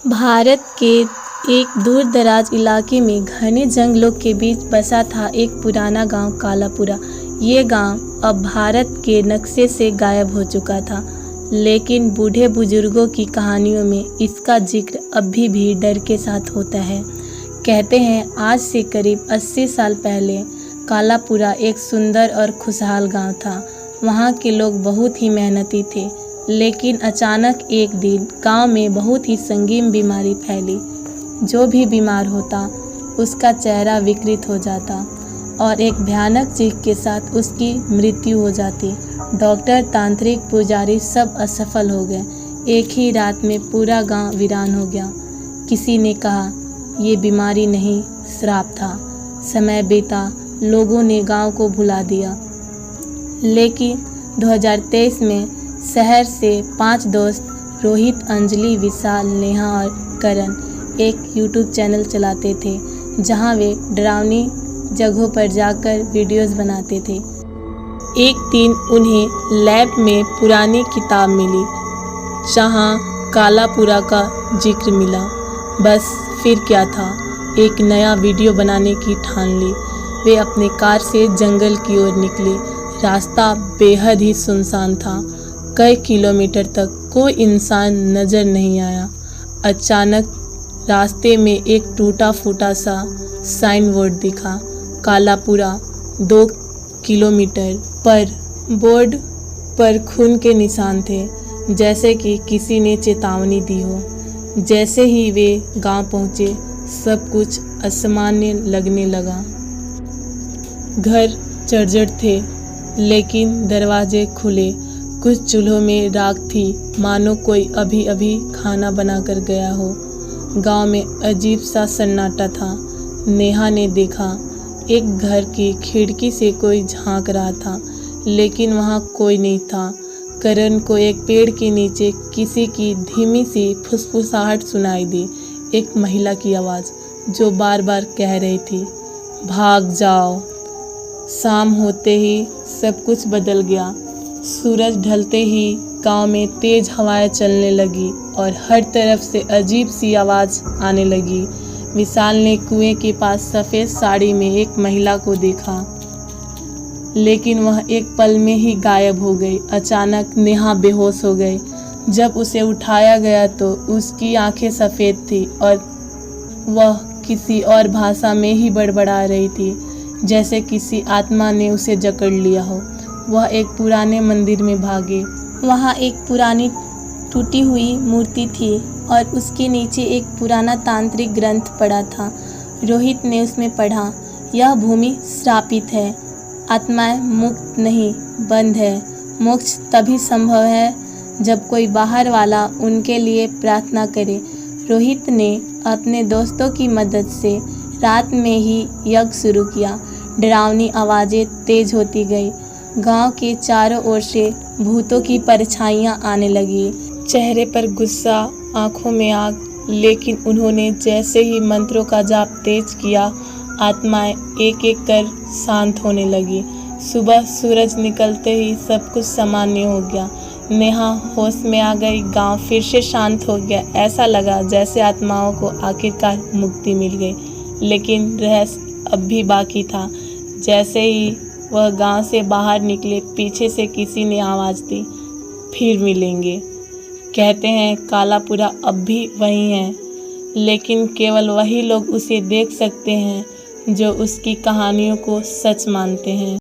भारत के एक दूर-दराज इलाके में घने जंगलों के बीच बसा था एक पुराना गांव कालापुरा। ये गांव अब भारत के नक्शे से गायब हो चुका था, लेकिन बूढ़े बुजुर्गों की कहानियों में इसका जिक्र अभी भी डर के साथ होता है। कहते हैं आज से करीब 80 साल पहले कालापुरा एक सुंदर और खुशहाल गांव था। वहाँ के लोग बहुत ही मेहनती थे, लेकिन अचानक एक दिन गांव में बहुत ही संगीन बीमारी फैली। जो भी बीमार होता उसका चेहरा विकृत हो जाता और एक भयानक चीख के साथ उसकी मृत्यु हो जाती। डॉक्टर, तांत्रिक, पुजारी सब असफल हो गए। एक ही रात में पूरा गांव वीरान हो गया। किसी ने कहा ये बीमारी नहीं, श्राप था। समय बीता, लोगों ने गांव को भुला दिया, लेकिन 2023 में शहर से 5 दोस्त रोहित, अंजलि, विशाल, नेहा और करण एक यूट्यूब चैनल चलाते थे, जहां वे डरावनी जगहों पर जाकर वीडियोस बनाते थे। एक दिन उन्हें लैब में पुरानी किताब मिली, जहां कालापुरा का जिक्र मिला। बस फिर क्या था, एक नया वीडियो बनाने की ठान ली। वे अपने कार से जंगल की ओर निकले। रास्ता बेहद ही सुनसान था। कई किलोमीटर तक कोई इंसान नजर नहीं आया। अचानक रास्ते में एक टूटा फूटा सा साइन बोर्ड दिखा, कालापुरा 2 किलोमीटर पर। बोर्ड पर खून के निशान थे, जैसे कि किसी ने चेतावनी दी हो। जैसे ही वे गांव पहुंचे, सब कुछ असामान्य लगने लगा। घर जर्जर थे, लेकिन दरवाजे खुले। कुछ चूल्हों में राख थी, मानो कोई अभी अभी खाना बनाकर गया हो। गांव में अजीब सा सन्नाटा था। नेहा ने देखा एक घर की खिड़की से कोई झांक रहा था, लेकिन वहां कोई नहीं था। करण को एक पेड़ के नीचे किसी की धीमी सी फुसफुसाहट सुनाई दी। एक महिला की आवाज़ जो बार बार कह रही थी, भाग जाओ। शाम होते ही सब कुछ बदल गया। सूरज ढलते ही गांव में तेज हवाएं चलने लगी और हर तरफ से अजीब सी आवाज़ आने लगी। विशाल ने कुएं के पास सफ़ेद साड़ी में एक महिला को देखा, लेकिन वह एक पल में ही गायब हो गई। अचानक नेहा बेहोश हो गई। जब उसे उठाया गया तो उसकी आंखें सफ़ेद थी और वह किसी और भाषा में ही बड़बड़ा रही थी, जैसे किसी आत्मा ने उसे जकड़ लिया हो। वह एक पुराने मंदिर में भागे। वहाँ एक पुरानी टूटी हुई मूर्ति थी और उसके नीचे एक पुराना तांत्रिक ग्रंथ पड़ा था। रोहित ने उसमें पढ़ा, यह भूमि श्रापित है, आत्माएं मुक्त नहीं, बंद है। मोक्ष तभी संभव है जब कोई बाहर वाला उनके लिए प्रार्थना करे। रोहित ने अपने दोस्तों की मदद से रात में ही यज्ञ शुरू किया। डरावनी आवाज़ें तेज होती गई। गांव के चारों ओर से भूतों की परछाइयां आने लगी। चेहरे पर गुस्सा, आंखों में आग। लेकिन उन्होंने जैसे ही मंत्रों का जाप तेज किया, आत्माएं एक एक कर शांत होने लगी। सुबह सूरज निकलते ही सब कुछ सामान्य हो गया। नेहा होश में आ गई। गांव फिर से शांत हो गया। ऐसा लगा जैसे आत्माओं को आखिरकार मुक्ति मिल गई। लेकिन रहस्य अब भी बाकी था। जैसे ही वह गांव से बाहर निकले, पीछे से किसी ने आवाज़ दी, फिर मिलेंगे। कहते हैं कालापुरा अब भी वही है, लेकिन केवल वही लोग उसे देख सकते हैं जो उसकी कहानियों को सच मानते हैं।